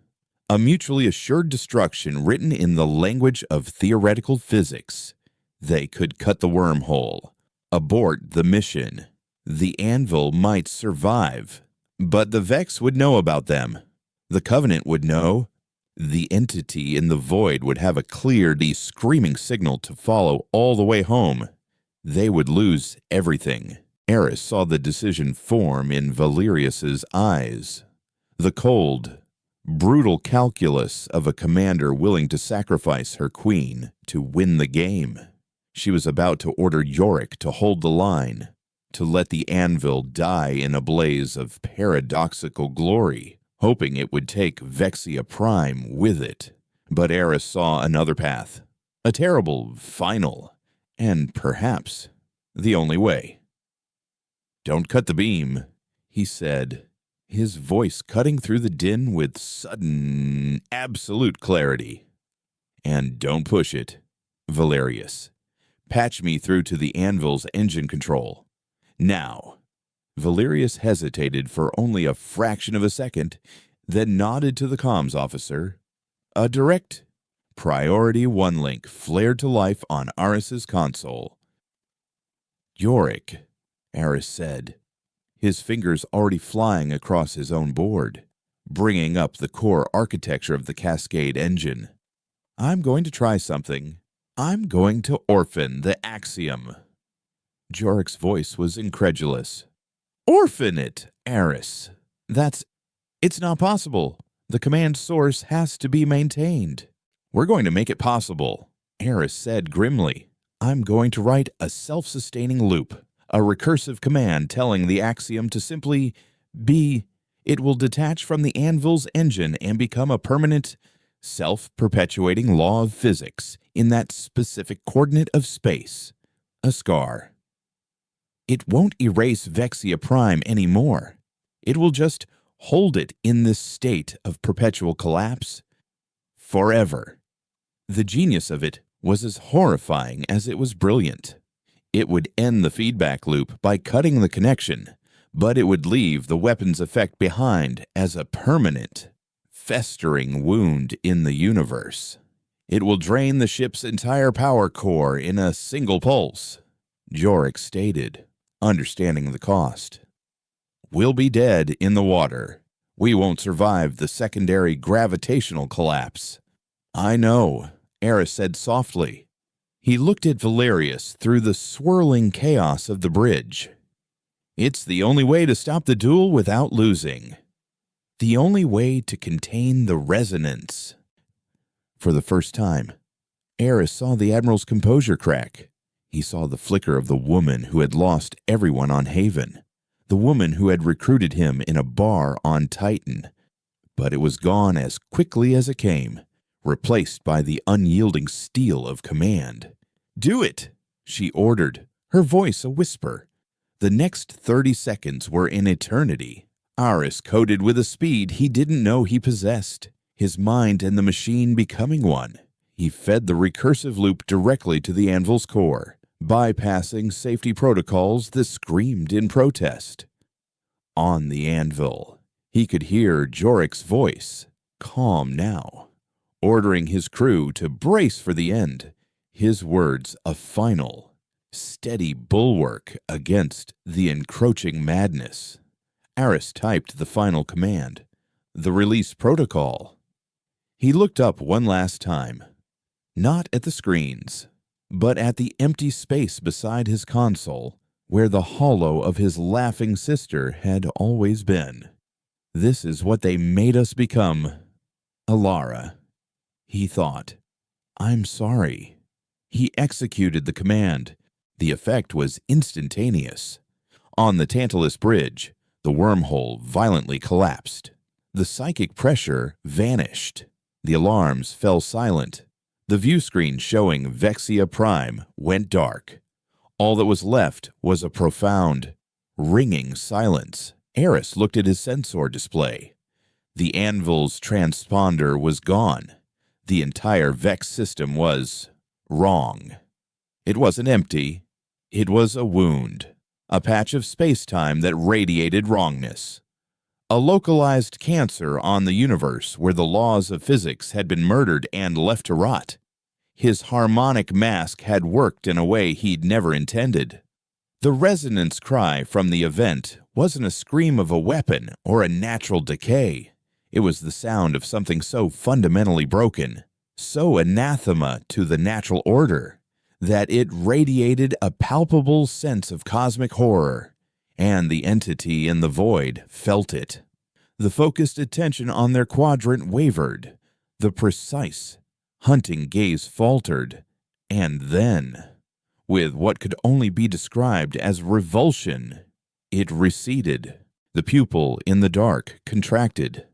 A mutually assured destruction written in the language of theoretical physics. They could cut the wormhole, abort the mission, The Anvil might survive, but the Vex would know about them. The Covenant would know. The entity in the void would have a clear, screaming signal to follow all the way home. They would lose everything. Eris saw the decision form in Valerius's eyes. The cold, brutal calculus of a commander willing to sacrifice her queen to win the game. She was about to order Yorick to hold the line, to let the Anvil die in a blaze of paradoxical glory, hoping it would take Vexia Prime with it. But Eris saw another path, a terrible, final, and perhaps the only way. "Don't cut the beam," he said, his voice cutting through the din with sudden, absolute clarity. "And don't push it, Valerius. Patch me through to the Anvil's engine control. Now." Valerius hesitated for only a fraction of a second, then nodded to the comms officer. A direct Priority 1 link flared to life on Aris's console. "Yorick," Aris said, his fingers already flying across his own board, bringing up the core architecture of the Cascade engine. "I'm going to try something. I'm going to orphan the Axiom." Yorick's voice was incredulous. "Orphan it, Aris. It's not possible. The command source has to be maintained." "We're going to make it possible," Aris said grimly. "I'm going to write a self-sustaining loop, a recursive command telling the Axiom to simply be. It will detach from the Anvil's engine and become a permanent, self-perpetuating law of physics in that specific coordinate of space, a scar. It won't erase Vexia Prime anymore. It will just hold it in this state of perpetual collapse forever." The genius of it was as horrifying as it was brilliant. It would end the feedback loop by cutting the connection, but it would leave the weapon's effect behind as a permanent, festering wound in the universe. "It will drain the ship's entire power core in a single pulse," Yorick stated, understanding the cost. "We'll be dead in the water. We won't survive the secondary gravitational collapse." "I know," Eris said softly. He looked at Valerius through the swirling chaos of the bridge. "It's the only way to stop the duel without losing. The only way to contain the resonance." For the first time, Eris saw the Admiral's composure crack. He saw the flicker of the woman who had lost everyone on Haven, the woman who had recruited him in a bar on Titan. But it was gone as quickly as it came, replaced by the unyielding steel of command. "Do it," she ordered, her voice a whisper. The next 30 seconds were an eternity. Aris coded with a speed he didn't know he possessed, his mind and the machine becoming one. He fed the recursive loop directly to the Anvil's core, bypassing safety protocols that screamed in protest. On the Anvil, he could hear Yorick's voice, calm now, ordering his crew to brace for the end, his words a final, steady bulwark against the encroaching madness. Aris typed the final command, the release protocol. He looked up one last time, not at the screens, but at the empty space beside his console, where the hollow of his laughing sister had always been. "This is what they made us become, Alara," he thought. "I'm sorry." He executed the command. The effect was instantaneous. On the Tantalus Bridge, the wormhole violently collapsed. The psychic pressure vanished. The alarms fell silent. The view screen showing Vexia Prime went dark. All that was left was a profound, ringing silence. Eris looked at his sensor display. The Anvil's transponder was gone. The entire Vex system was wrong. It wasn't empty. It was a wound, a patch of space-time that radiated wrongness. A localized cancer on the universe where the laws of physics had been murdered and left to rot. His harmonic mask had worked in a way he'd never intended. The resonance cry from the event wasn't a scream of a weapon or a natural decay. It was the sound of something so fundamentally broken, so anathema to the natural order, that it radiated a palpable sense of cosmic horror, and the entity in the void felt it. The focused attention on their quadrant wavered. The precise, hunting gaze faltered, and then, with what could only be described as revulsion, it receded. The pupil in the dark contracted,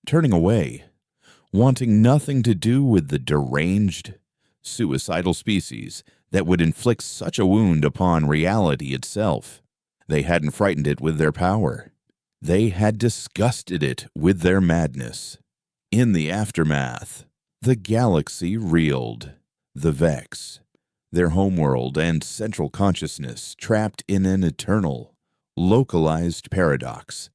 turning away, wanting nothing to do with the deranged, suicidal species that would inflict such a wound upon reality itself. They hadn't frightened it with their power. They had disgusted it with their madness. In the aftermath, the galaxy reeled. The Vex, their homeworld and central consciousness trapped in an eternal, localized paradox,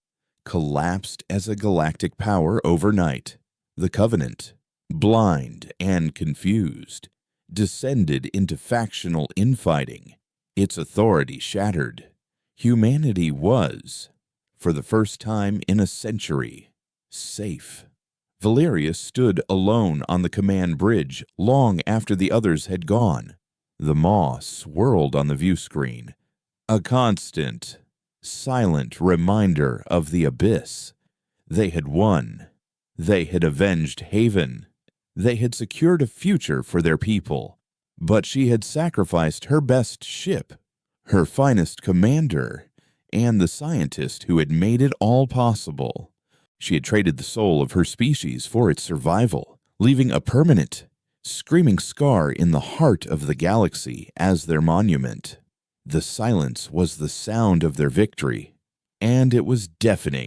collapsed as a galactic power overnight. The Covenant, blind and confused, descended into factional infighting. Its authority shattered. Humanity was, for the first time in a century, safe. Valerius stood alone on the command bridge long after the others had gone. The maw swirled on the view screen, a constant, silent reminder of the abyss. They had won. They had avenged Haven. They had secured a future for their people. But she had sacrificed her best ship, her finest commander, and the scientist who had made it all possible. She had traded the soul of her species for its survival, leaving a permanent, screaming scar in the heart of the galaxy as their monument. The silence was the sound of their victory, and it was deafening.